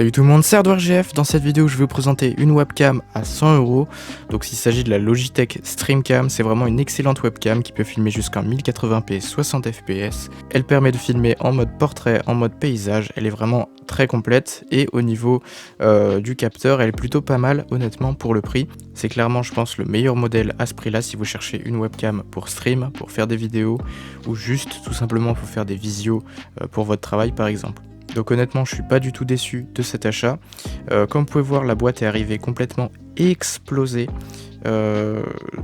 Salut tout le monde, c'est HardwareGF. Dans cette vidéo, je vais vous présenter une webcam à 100 €. Donc s'il s'agit de la Logitech StreamCam, c'est vraiment une excellente webcam qui peut filmer jusqu'en 1080p 60 fps. Elle permet de filmer en mode portrait, en mode paysage. Elle est vraiment très complète et au niveau du capteur, elle est plutôt pas mal honnêtement pour le prix. C'est clairement, je pense, le meilleur modèle à ce prix-là si vous cherchez une webcam pour stream, pour faire des vidéos ou juste tout simplement pour faire des visios pour votre travail par exemple. Donc honnêtement, je suis pas du tout déçu de cet achat. Comme vous pouvez voir, la boîte est arrivée complètement explosée.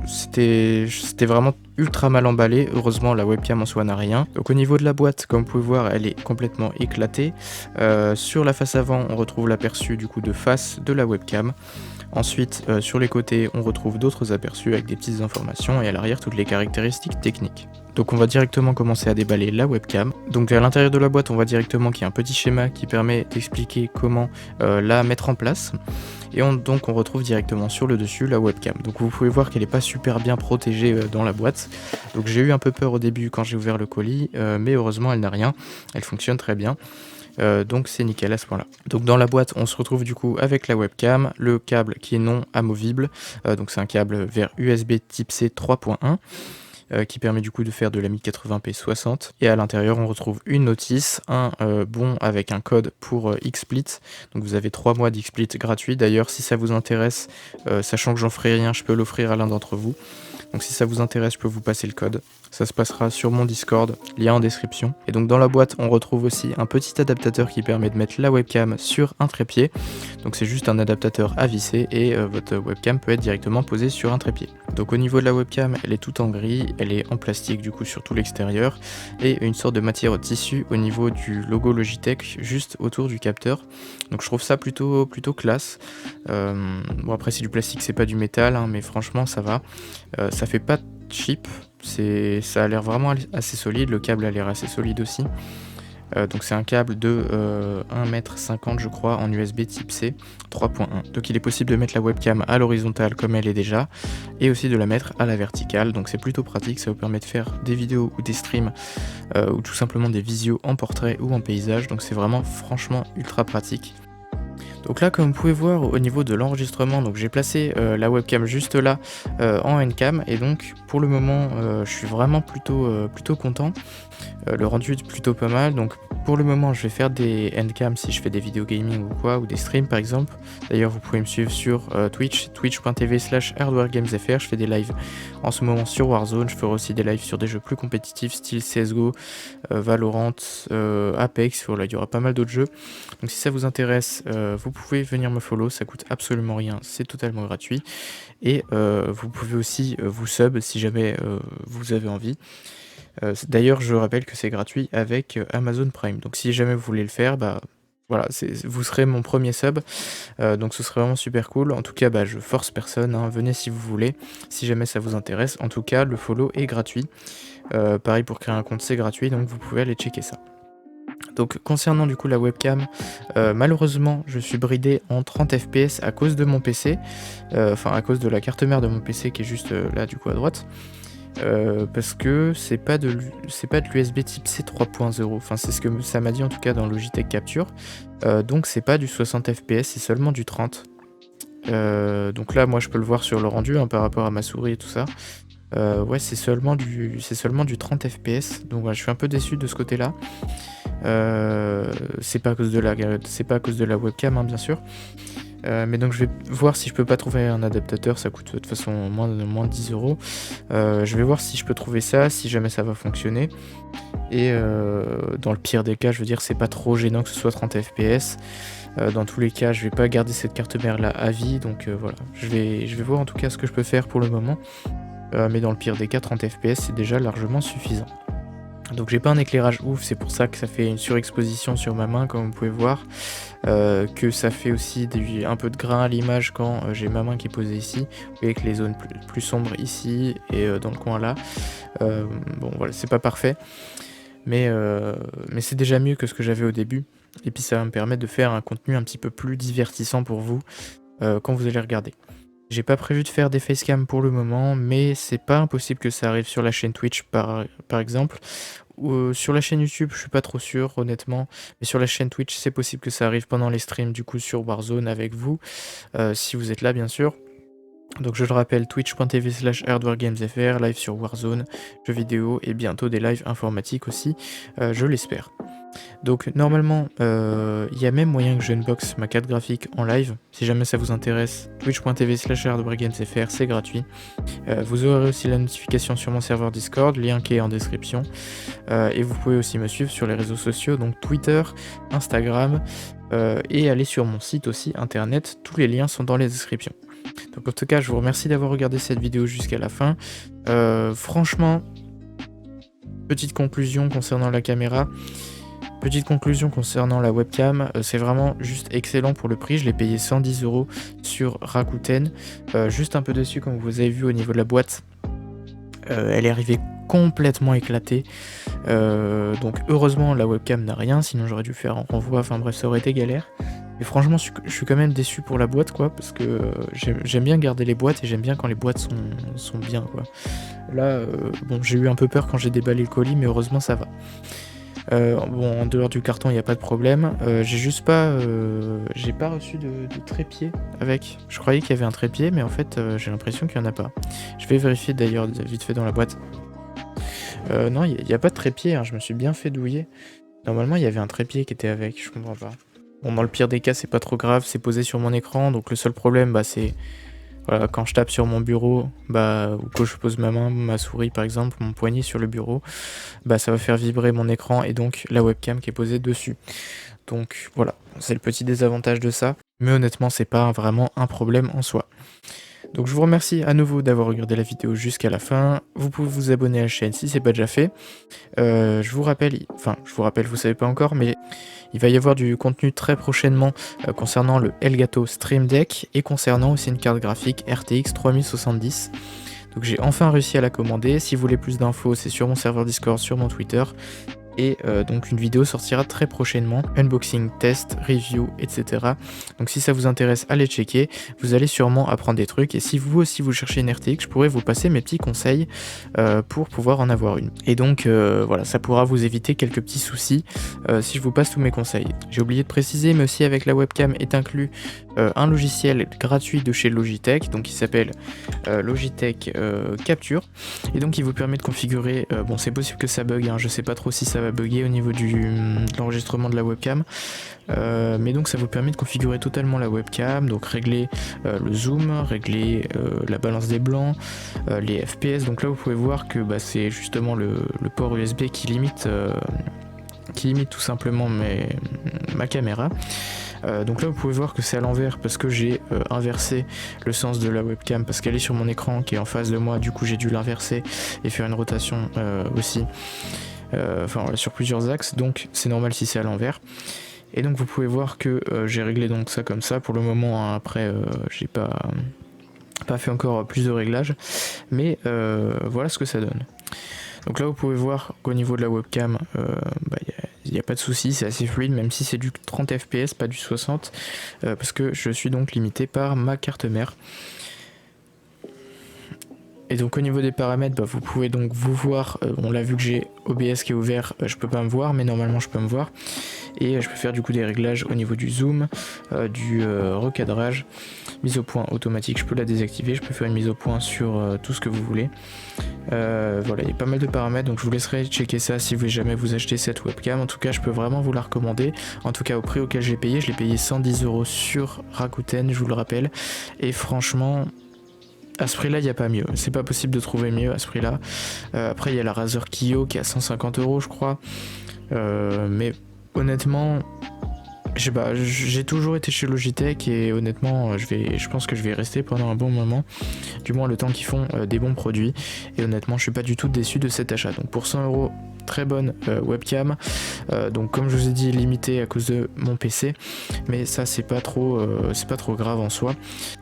C'était vraiment ultra mal emballé. Heureusement, la webcam en soi n'a rien. Donc au niveau de la boîte, comme vous pouvez voir, elle est complètement éclatée. Sur la face avant, on retrouve l'aperçu du coup de face de la webcam. Ensuite, sur les côtés, on retrouve d'autres aperçus avec des petites informations et à l'arrière, toutes les caractéristiques techniques. Donc on va directement commencer à déballer la webcam. Donc à l'intérieur de la boîte, on voit directement qu'il y a un petit schéma qui permet d'expliquer comment la mettre en place. Et donc on retrouve directement sur le dessus la webcam. Donc vous pouvez voir qu'elle n'est pas super bien protégée dans la boîte. Donc j'ai eu un peu peur au début quand j'ai ouvert le colis, mais heureusement elle n'a rien. Elle fonctionne très bien. Donc c'est nickel à ce point là. Donc dans la boîte on se retrouve du coup avec la webcam, le câble qui est non amovible, donc c'est un câble vers USB type C 3.1 qui permet du coup de faire de la 1080p 60, et à l'intérieur on retrouve une notice, un bon avec un code pour XSplit. Donc vous avez 3 mois d'XSplit gratuit. D'ailleurs si ça vous intéresse, sachant que j'en ferai rien, je peux l'offrir à l'un d'entre vous. Donc si ça vous intéresse, je peux vous passer le code. Ça se passera sur mon Discord, lien en description. Et donc dans la boîte, on retrouve aussi un petit adaptateur qui permet de mettre la webcam sur un trépied. Donc c'est juste un adaptateur à visser et votre webcam peut être directement posée sur un trépied. Donc au niveau de la webcam, elle est toute en gris, elle est en plastique du coup sur tout l'extérieur et une sorte de matière au tissu au niveau du logo Logitech juste autour du capteur. Donc je trouve ça plutôt classe. Bon après c'est du plastique, c'est pas du métal, hein, mais franchement ça va. Ça fait pas cheap, ça a l'air vraiment assez solide, le câble a l'air assez solide aussi. Donc c'est un câble de 1,50 m je crois en USB type C 3.1. Donc il est possible de mettre la webcam à l'horizontale comme elle est déjà, et aussi de la mettre à la verticale. Donc c'est plutôt pratique, ça vous permet de faire des vidéos ou des streams, ou tout simplement des visios en portrait ou en paysage. Donc c'est vraiment franchement ultra pratique. Donc là, comme vous pouvez voir au niveau de l'enregistrement, donc j'ai placé la webcam juste là en Ncam, et donc pour le moment je suis vraiment plutôt content. Le rendu est plutôt pas mal. Donc pour le moment je vais faire des Ncam si je fais des vidéos gaming ou quoi, ou des streams par exemple. D'ailleurs vous pouvez me suivre sur twitch.tv/hardwaregamesfr. Je fais des lives en ce moment sur Warzone. Je ferai aussi des lives sur des jeux plus compétitifs style CSGO, Valorant, Apex. Voilà, il y aura pas mal d'autres jeux. Donc si ça vous intéresse, vous pouvez venir me follow, ça coûte absolument rien, c'est totalement gratuit. Et vous pouvez aussi vous sub si jamais vous avez envie. D'ailleurs je rappelle que c'est gratuit avec Amazon Prime. Donc si jamais vous voulez le faire, bah voilà, vous serez mon premier sub. Donc ce serait vraiment super cool. En tout cas, bah, je force personne, hein. Venez si vous voulez, si jamais ça vous intéresse. En tout cas, le follow est gratuit. Pareil pour créer un compte, c'est gratuit, donc vous pouvez aller checker ça. Donc concernant du coup la webcam, malheureusement je suis bridé en 30 fps à cause de mon PC, enfin à cause de la carte mère de mon PC qui est juste là du coup à droite, parce que c'est pas de l'USB type C 3.0, enfin c'est ce que ça m'a dit en tout cas dans Logitech Capture, donc c'est pas du 60 fps, c'est seulement du 30. Donc là moi je peux le voir sur le rendu, hein, par rapport à ma souris et tout ça. Ouais, c'est seulement du 30 fps, donc voilà, je suis un peu déçu de ce côté là. C'est pas à cause de la webcam, hein, bien sûr. Mais donc je vais voir si je peux pas trouver un adaptateur, ça coûte de toute façon moins de 10 €. Je vais voir si je peux trouver ça, si jamais ça va fonctionner. Et dans le pire des cas, je veux dire, c'est pas trop gênant que ce soit 30 fps. Dans tous les cas, je vais pas garder cette carte mère là à vie, donc voilà. Je vais voir en tout cas ce que je peux faire pour le moment. Mais dans le pire des cas, 30 fps c'est déjà largement suffisant. Donc j'ai pas un éclairage ouf, c'est pour ça que ça fait une surexposition sur ma main comme vous pouvez voir, que ça fait aussi un peu de grain à l'image quand j'ai ma main qui est posée ici. Vous voyez que les zones plus sombres ici et dans le coin là, bon voilà, c'est pas parfait, mais c'est déjà mieux que ce que j'avais au début, et puis ça va me permettre de faire un contenu un petit peu plus divertissant pour vous quand vous allez regarder. J'ai pas prévu de faire des facecam pour le moment, mais c'est pas impossible que ça arrive sur la chaîne Twitch par exemple. Ou, sur la chaîne YouTube, je suis pas trop sûr honnêtement, mais sur la chaîne Twitch, c'est possible que ça arrive pendant les streams du coup sur Warzone avec vous, si vous êtes là bien sûr. Donc je le rappelle, twitch.tv/hardwaregamesfr, live sur Warzone, jeux vidéo et bientôt des lives informatiques aussi, je l'espère. Donc normalement, il y a même moyen que je unbox ma carte graphique en live. Si jamais ça vous intéresse, twitch.tv/hardwaregamesfr, c'est gratuit. Vous aurez aussi la notification sur mon serveur Discord, lien qui est en description. Et vous pouvez aussi me suivre sur les réseaux sociaux, donc Twitter, Instagram, et aller sur mon site aussi internet. Tous les liens sont dans les descriptions. Donc en tout cas, je vous remercie d'avoir regardé cette vidéo jusqu'à la fin. Franchement, petite conclusion concernant la caméra. Petite conclusion concernant la webcam, c'est vraiment juste excellent pour le prix. Je l'ai payé 110 € sur Rakuten. Juste un peu dessus, comme vous avez vu au niveau de la boîte, elle est arrivée complètement éclatée. Donc heureusement la webcam n'a rien, sinon j'aurais dû faire un renvoi, enfin bref, ça aurait été galère. Mais franchement, je suis quand même déçu pour la boîte, quoi, parce que j'aime bien garder les boîtes et j'aime bien quand les boîtes sont bien, quoi. Là, bon, j'ai eu un peu peur quand j'ai déballé le colis, mais heureusement ça va. Bon, en dehors du carton, il n'y a pas de problème. J'ai juste pas, j'ai pas reçu de trépied avec. Je croyais qu'il y avait un trépied, mais en fait, j'ai l'impression qu'il n'y en a pas. Je vais vérifier d'ailleurs vite fait dans la boîte. Non, il n'y a pas de trépied, hein, je me suis bien fait douiller. Normalement, il y avait un trépied qui était avec, je comprends pas. Bon, dans le pire des cas, c'est pas trop grave, c'est posé sur mon écran, donc le seul problème, bah, c'est voilà, quand je tape sur mon bureau, bah, ou que je pose ma main, ma souris par exemple, mon poignet sur le bureau, bah, ça va faire vibrer mon écran et donc la webcam qui est posée dessus. Donc voilà, c'est le petit désavantage de ça, mais honnêtement, c'est pas vraiment un problème en soi. Donc je vous remercie à nouveau d'avoir regardé la vidéo jusqu'à la fin. Vous pouvez vous abonner à la chaîne si c'est pas déjà fait. Je vous rappelle, vous savez pas encore, mais il va y avoir du contenu très prochainement concernant le Elgato Stream Deck et concernant aussi une carte graphique RTX 3070. Donc j'ai enfin réussi à la commander. Si vous voulez plus d'infos, c'est sur mon serveur Discord, sur mon Twitter. Et donc une vidéo sortira très prochainement, unboxing, test, review, etc. Donc si ça vous intéresse, allez checker, vous allez sûrement apprendre des trucs, et si vous aussi vous cherchez une RTX, je pourrais vous passer mes petits conseils pour pouvoir en avoir une. Et donc voilà, ça pourra vous éviter quelques petits soucis si je vous passe tous mes conseils. J'ai oublié de préciser, mais aussi avec la webcam est inclus un logiciel gratuit de chez Logitech, donc qui s'appelle Logitech Capture, et donc il vous permet de configurer, bon c'est possible que ça bug, hein, je sais pas trop si ça va bugger au niveau de l'enregistrement de la webcam, mais donc ça vous permet de configurer totalement la webcam, donc régler le zoom, régler la balance des blancs, les FPS. Donc là vous pouvez voir que bah, c'est justement le port USB qui limite tout simplement ma caméra. Donc là vous pouvez voir que c'est à l'envers parce que j'ai inversé le sens de la webcam parce qu'elle est sur mon écran qui est en face de moi, du coup j'ai dû l'inverser et faire une rotation aussi, enfin sur plusieurs axes, donc c'est normal si c'est à l'envers. Et donc vous pouvez voir que j'ai réglé donc ça comme ça pour le moment, hein. Après j'ai pas fait encore plus de réglages, mais voilà ce que ça donne. Donc là vous pouvez voir qu'au niveau de la webcam, il n'y a pas de souci, c'est assez fluide, même si c'est du 30 fps, pas du 60, parce que je suis donc limité par ma carte mère. Et donc au niveau des paramètres, bah, vous pouvez donc vous voir, on l'a vu que j'ai OBS qui est ouvert, je peux pas me voir, mais normalement je peux me voir. Et je peux faire du coup des réglages au niveau du zoom, du recadrage, mise au point automatique, je peux la désactiver, je peux faire une mise au point sur tout ce que vous voulez. Voilà, il y a pas mal de paramètres, donc je vous laisserai checker ça si vous jamais vous achetez cette webcam. En tout cas, je peux vraiment vous la recommander. En tout cas, au prix auquel je l'ai payé 110 € sur Rakuten, je vous le rappelle. Et franchement, à ce prix là il n'y a pas mieux, c'est pas possible de trouver mieux à ce prix là. Après il y a la Razer Kiyo qui est à 150 € je crois, mais honnêtement j'ai toujours été chez Logitech et honnêtement je pense que je vais y rester pendant un bon moment, du moins le temps qu'ils font des bons produits, et honnêtement je suis pas du tout déçu de cet achat. Donc pour 100 €, très bonne webcam, donc comme je vous ai dit limité à cause de mon PC, mais ça c'est pas trop grave en soi.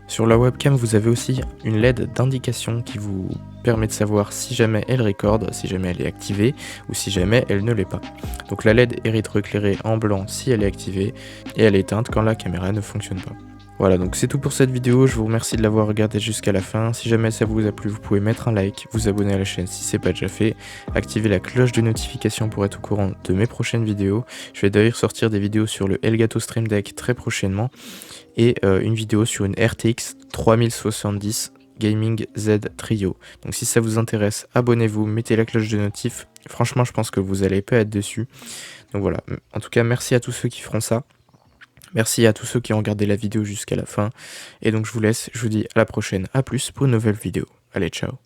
Sur la webcam vous avez aussi une LED d'indication qui vous permet de savoir si jamais elle recorde, si jamais elle est activée ou si jamais elle ne l'est pas. Donc la LED est rétroéclairée en blanc si elle est activée et elle est éteinte quand la caméra ne fonctionne pas. Voilà, donc c'est tout pour cette vidéo, je vous remercie de l'avoir regardé jusqu'à la fin. Si jamais ça vous a plu, vous pouvez mettre un like, vous abonner à la chaîne si c'est pas déjà fait, activer la cloche de notification pour être au courant de mes prochaines vidéos. Je vais d'ailleurs sortir des vidéos sur le Elgato Stream Deck très prochainement et une vidéo sur une RTX 3070 Gaming Z Trio. Donc si ça vous intéresse, abonnez-vous, mettez la cloche de notif. Franchement, je pense que vous allez pas être déçus. Donc voilà, en tout cas, merci à tous ceux qui feront ça. Merci à tous ceux qui ont regardé la vidéo jusqu'à la fin. Et donc je vous laisse, je vous dis à la prochaine, à plus pour une nouvelle vidéo. Allez, ciao.